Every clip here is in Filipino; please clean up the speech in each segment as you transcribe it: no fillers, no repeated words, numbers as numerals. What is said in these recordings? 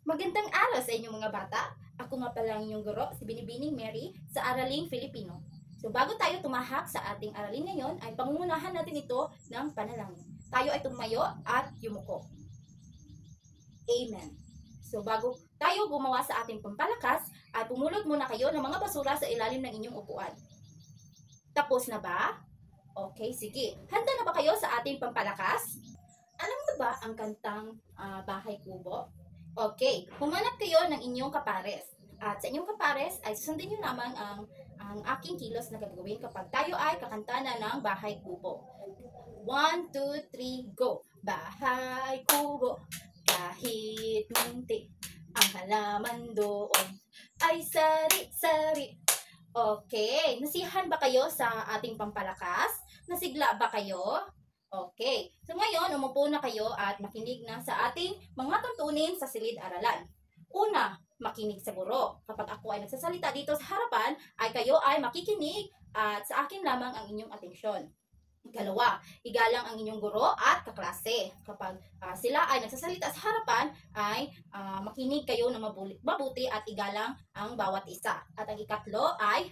Magandang araw sa inyong mga bata. Ako nga pala ang inyong guro, si Binibining Mary sa Araling Filipino. So bago tayo tumahak sa ating aralin ngayon, ay pangungunahan natin ito ng panalangin. Tayo ay tumayo at yumuko. Amen. So bago tayo gumawa sa ating pampalakas, ay pumulot muna kayo ng mga basura sa ilalim ng inyong upuan. Tapos na ba? Okay, sige. Handa na ba kayo sa ating pampalakas? Alam mo ba ang kantang Bahay Kubo? Okay, humanap kayo ng inyong kapares. At sa inyong kapares ay susundin nyo lamang ang aking kilos na gagawin kapag tayo ay kakanta na ng Bahay Kubo. 1, 2, 3, go! Bahay Kubo, kahit munti, ang halaman doon ay sari-sari. Okay, nasiyahan ba kayo sa ating pampalakas? Nasigla ba kayo? Okay. So ngayon, umupo na kayo at makinig na sa ating mga tuntunin sa silid-aralan. Una, makinig sa guro. Kapag ako ay nagsasalita dito sa harapan, ay kayo ay makikinig at sa akin lamang ang inyong atensyon. Ikalawa, igalang ang inyong guro at kaklase. Kapag sila ay nagsasalita sa harapan, ay makinig kayo na mabuti at igalang ang bawat isa. At ang ikatlo ay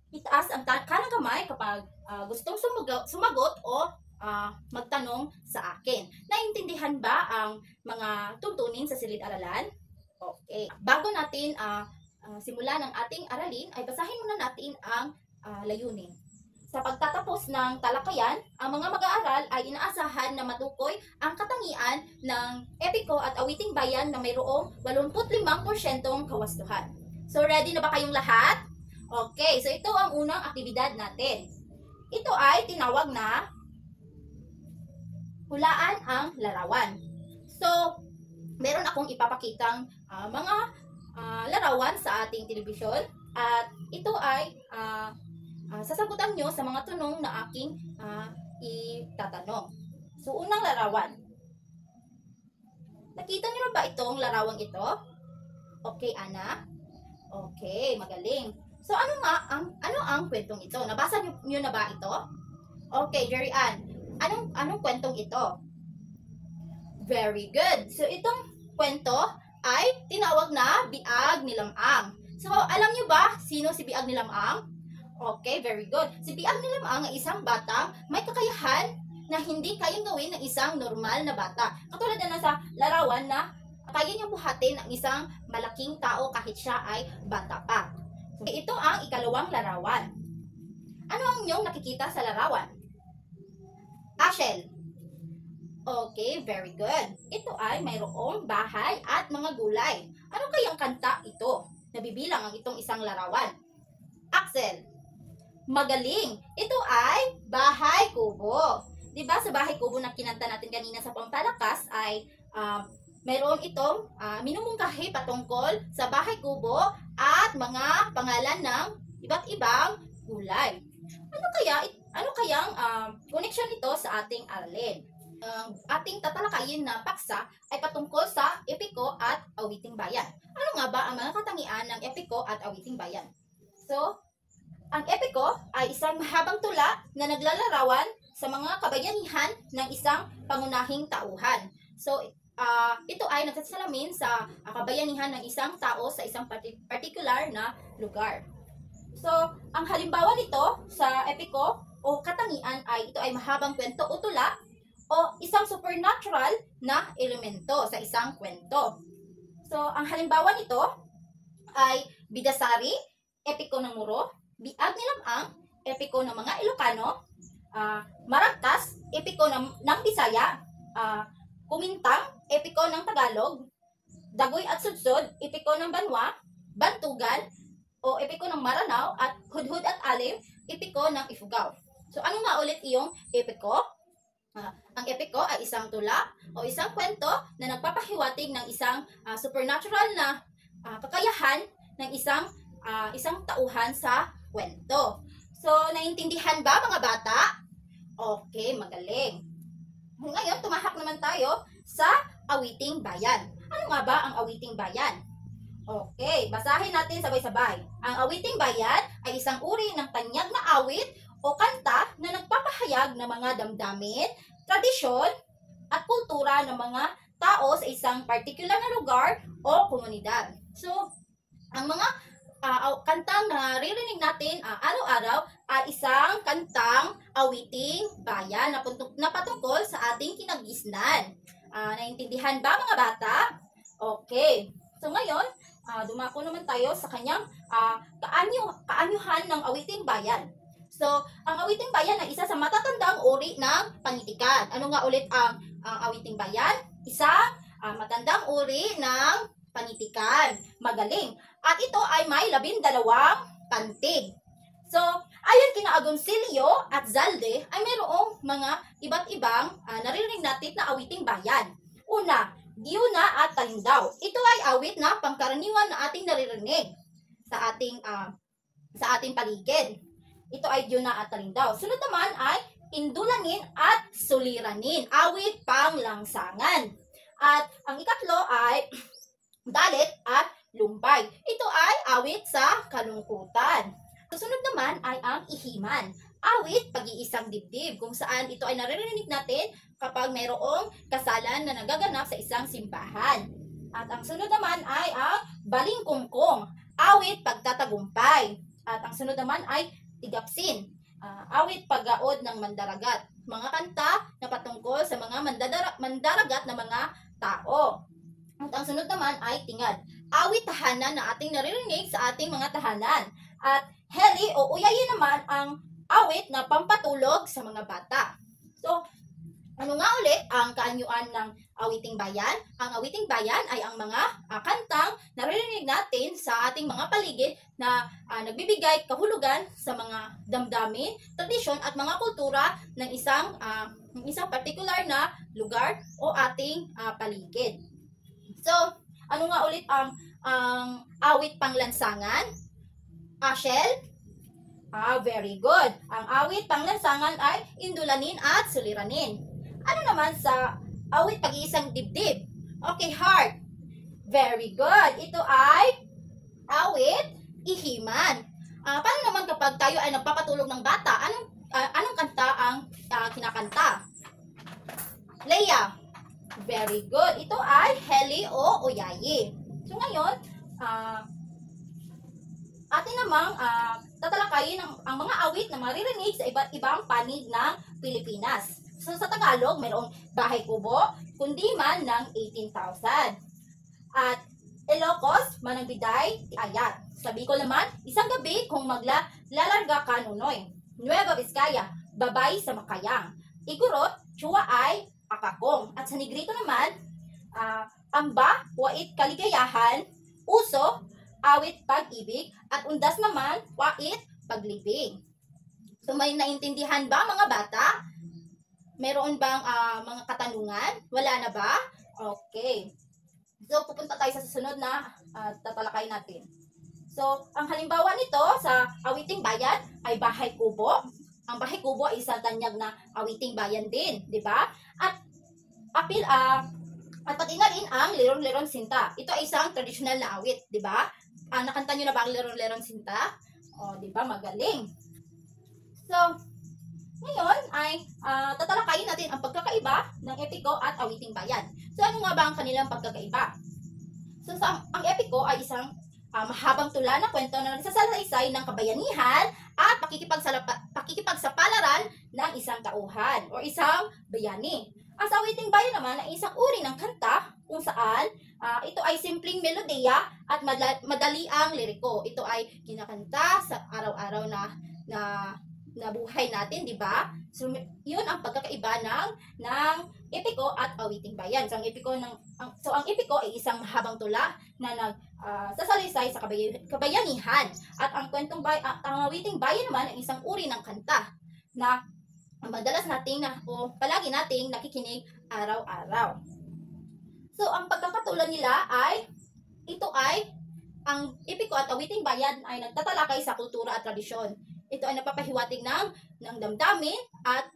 itaas ang kanang kamay kapag gustong sumagot o magtanong sa akin. Naintindihan ba ang mga tuntunin sa silid-aralan? Okay. Bago natin simulan ang ating aralin, ay basahin muna natin ang layunin. Sa pagtatapos ng talakayan, ang mga mag-aaral ay inaasahan na matukoy ang katangian ng epiko at awiting bayan na mayroong 85% kawastuhan. So ready na ba kayong lahat? Okay, so ito ang unang aktibidad natin. Ito ay tinawag na hulaan ang larawan. So, meron akong ipapakitang mga larawan sa ating telebisyon at ito ay sasagutan nyo sa mga tanong na aking itatanong. So, unang larawan. Nakita niyo ba itong larawang ito? Okay, Ana? Okay, magaling. So, ano ang kwentong ito? Nabasa niyo na ba ito? Okay, Jerry Ann. Anong kwentong ito? Very good. So, itong kwento ay tinawag na Biag ni Lamang. So, alam niyo ba sino si Biag ni Lamang? Okay, very good. Si Biag ni Lamang ay isang batang may kakayahan na hindi kayang gawin ng isang normal na bata. Katulad na sa larawan na kaya niyang buhatin ang isang malaking tao kahit siya ay bata pa. So, ito ang ikalawang larawan. Ano ang inyong nakikita sa larawan? Ashel. Okay, very good. Ito ay mayroong bahay at mga gulay. Ano kayang kanta ito? Nabibilang ang itong isang larawan. Axel. Magaling. Ito ay Bahay Kubo. Diba sa Bahay Kubo na kinanta natin kanina sa pampalakas ay mayroon itong minumungkahi patungkol sa Bahay Kubo at mga pangalan ng iba't ibang gulay. Ano kayang connection nito sa ating aralin? Ang ating tatalakayin na paksa ay patungkol sa epiko at awiting bayan. Ano nga ba ang mga katangian ng epiko at awiting bayan? So, ang epiko ay isang mahabang tula na naglalarawan sa mga kabayanihan ng isang pangunahing tauhan. So, ito ay nagsasalamin sa kabayanihan ng isang tao sa isang particular na lugar. So, ang halimbawa nito sa epiko o katangian ay ito ay mahabang kwento o tula o isang supernatural na elemento sa isang kwento. So, ang halimbawa nito ay Bidasari, epiko ng Muro, Biag ni Lamang, epiko ng mga Ilocano, Maragtas, epiko ng Bisaya, Kumintang, epiko ng Tagalog, Dagoy at Sudsod, epiko ng Banwa, Bantugan, o epiko ng Maranao, at Hudhud at Alim, epiko ng Ifugao. So, ano nga ulit iyong epiko? Ang epiko ay isang tula o isang kwento na nagpapahiwatig ng isang supernatural na kakayahan ng isang tauhan sa kwento. So, naiintindihan ba mga bata? Okay, magaling. Ngayon, tumahak naman tayo sa awiting bayan. Ano nga ba ang awiting bayan? Okay, basahin natin sabay-sabay. Ang awiting bayan ay isang uri ng tanyag na awit o kanta na nagpapahayag ng mga damdamin, tradisyon, at kultura ng mga tao sa isang particular na lugar o komunidad. So, ang mga kantang naririnig natin araw-araw ay isang kantang awiting bayan na patungkol sa ating kinagisnan. Naintindihan ba mga bata? Okay. So ngayon, dumako naman tayo sa kanyang kaanyuhan ng awiting bayan. So, ang awiting bayan ay isa sa matatandang uri ng panitikan. Ano nga ulit ang awiting bayan? Isang matandang uri ng panitikan. Magaling. At ito ay may 12 pantig. So, ayon kina Agoncillo at Zalde, ay mayroong mga iba't ibang naririnig natin na awiting bayan. Una, Diuna at Talindaw. Ito ay awit na pangkaraniwan na ating naririnig sa ating paligid. Ito ay Diuna at Talindaw. Sunod naman ay Indulanin at Suliranin, awit panglangsangan. At ang ikatlo ay Dalit at Lumbay. Ito ay awit sa kalungkutan. Susunod naman ay ang Ihiman, awit pag-iisang dibdib, kung saan ito ay naririnig natin kapag mayroong kasalan na nagaganap sa isang simbahan. At ang sunod naman ay ang Balingkungkong, awit pagtatagumpay. At ang sunod naman ay Tigapsin, awit paggaod ng mandaragat. Mga kanta na patungkol sa mga mandaragat na mga tao. At ang sunod naman ay Tingad, awit tahanan na ating naririnig sa ating mga tahanan. At Heli o Uyayin naman ang awit na pampatulog sa mga bata. So, ano nga ulit ang kaanyuan ng awiting bayan? Ang awiting bayan ay ang mga kantang naririnig natin sa ating mga paligid na nagbibigay kahulugan sa mga damdamin, tradisyon at mga kultura ng isang particular na lugar o ating paligid. So, ano nga ulit ang awit panglansangan? Ashel? Very good. Ang awit panglansangan ay Indulanin at Suliranin. Ano naman sa awit pag-iisang dibdib? Okay, Heart. Very good. Ito ay awit Ihiman. Paano naman kapag tayo ay nagpapatulog ng bata? Anong kanta ang kinakanta? Leia. Very good. Ito ay Heli o Uyayi. So ngayon, atin namang tatalakayin ang mga awit na maririnig sa iba't ibang panig ng Pilipinas. So sa Tagalog, mayroong Bahay Kubo, Kundiman ng 18,000. At Ilocos, Manangbiday, Ayat. Sa Bicol naman, Isang Gabi kung maglalarga ka nunoy. Nueva Vizcaya, Babay sa Makayang. Igorot, Chua ay Akakong. At sa Negrito naman, Amba, Wait Kaligayahan, Uso, Awit Pag-ibig, at Undas naman, Wait Paglibing. So may naintindihan ba mga bata? Meron bang mga katanungan? Wala na ba? Okay. So pupunta tayo sa susunod na tatalakay natin. So ang halimbawa nito sa awiting bayan ay Bahay Kubo. Ang Bahay Kubo ay isang tanyag na awiting bayan din, di ba? At pati na rin ang Liron-Liron Sinta. Ito ay isang tradisyonal na awit, di ba? Nakanta nyo na ba ang Liron-Liron Sinta? O, di ba? Magaling. So, ngayon ay tatalakayin natin ang pagkakaiba ng epiko at awiting bayan. So, ano nga ba ang kanilang pagkakaiba? So, ang epiko ay isang mahabang tula na kwento na nagsasalaysay ng kabayanihan at pakikipagsapalaran ng isang tauhan o isang bayani. Ang awiting bayan naman ay isang uri ng kanta kung saan ito ay simpleng melodiya at madali ang liriko. Ito ay kinakanta sa araw-araw na buhay natin, di ba? So, yun ang pagkakaiba ng epiko at awiting bayan. So, ang epiko ay isang mahabang tula na nagsasalaysay sa kabayanihan. At ang awiting bayan naman ay isang uri ng kanta na madalas nating palagi nating nakikinig araw-araw. So, ang pagkakatulad nila ay ang epiko at awiting bayan ay nagtatalakay sa kultura at tradisyon. Ito ay napapahiwatig ng damdamin at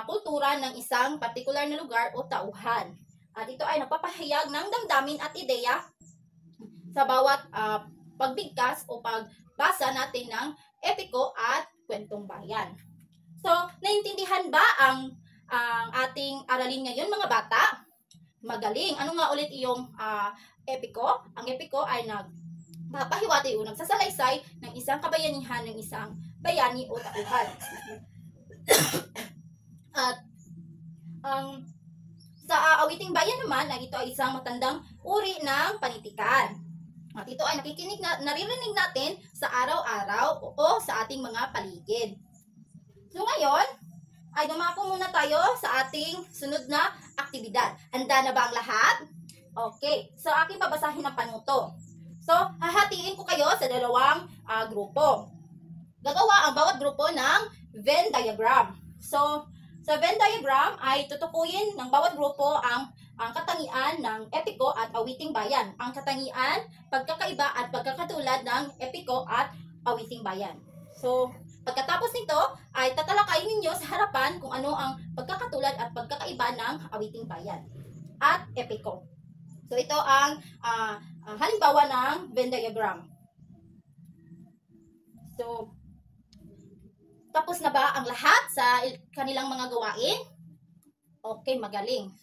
kultura ng isang partikular na lugar o tauhan. At ito ay nagpapahayag ng damdamin at ideya sa bawat pagbigkas o pagbasa natin ng epiko at kwentong bayan. So, naintindihan ba ang ang ating aralin ngayon mga bata. Magaling. Ano nga ulit iyong epiko? Ang epiko ay nagpapahiwatig o nagsasalaysay ng isang kabayanihan ng isang bayani o tauhan. At sa awiting bayan naman ay ito ay isang matandang uri ng panitikan. At ito ay naririnig natin sa araw-araw o sa ating mga paligid. So ngayon, ay dumako muna tayo sa ating sunod na aktibidad. Handa na ba ang lahat? Okay. So aking babasahin ang panuto. So hahatiin ko kayo sa dalawang grupo. Gagawa ang bawat grupo ng Venn diagram. So sa Venn diagram ay tutukuyin ng bawat grupo ang katangian ng epiko at awiting bayan. Ang katangian, pagkakaiba at pagkakatulad ng epiko at awiting bayan. So, pagkatapos nito ay tatalakayin ninyo sa harapan kung ano ang pagkakatulad at pagkakaiba ng awiting bayan at epiko. So, ito ang halimbawa ng Venn diagram. So, tapos na ba ang lahat sa kanilang mga gawain? Okay, magaling.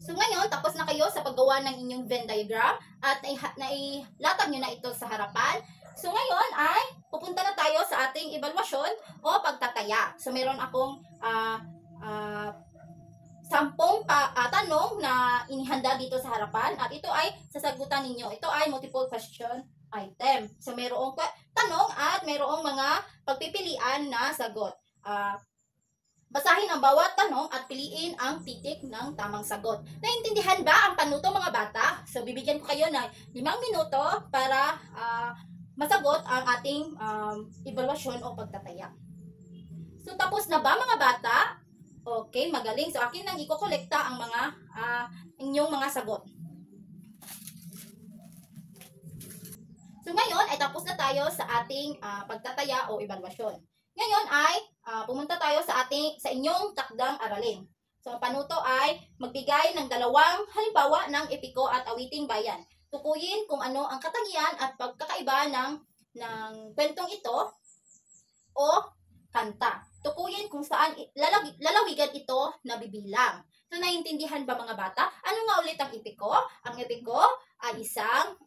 So ngayon, tapos na kayo sa paggawa ng inyong Venn diagram at nailatag nyo na ito sa harapan. So ngayon ay pupunta na tayo sa ating evaluasyon o pagtataya. So meron akong 10 tanong na inihanda dito sa harapan at ito ay sasagutan ninyo. Ito ay multiple question item. So mayroong tanong at mayroong mga pagpipilian na sagot. Basahin ang bawat tanong at piliin ang titik ng tamang sagot. Naintindihan ba ang panuto mga bata? So bibigyan ko kayo ng 5 minuto para masagot ang ating evaluasyon o pagtataya. So tapos na ba mga bata? Okay, magaling. So akin nang ikokolekta ang mga inyong mga sagot. So ngayon ay tapos na tayo sa ating pagtataya o evaluasyon. Ngayon ay pumunta tayo sa inyong takdang aralin. So ang panuto ay magbigay ng 2 halimbawa ng epiko at awiting bayan. Tukuyin kung ano ang katangian at pagkakaiba ng kwentong ito o kanta. Tukuyin kung saan lalawigan ito na bibilang. So naiintindihan ba mga bata? Ano nga ulit ang epiko? Ang epiko ay isang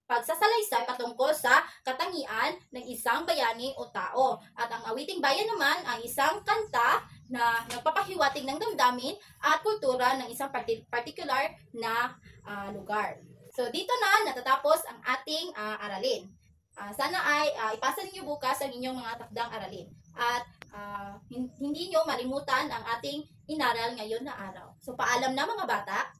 pagsasalaysay patungkol sa katangian ng isang bayani o tao. At ang awiting bayan naman ay isang kanta na nagpapahiwatig ng damdamin at kultura ng isang particular na lugar. So dito na natatapos ang ating aralin. Sana ay ipasa niyo bukas ang inyong mga takdang aralin. At hindi niyo malimutan ang ating inaral ngayon na araw. So paalam na mga bata.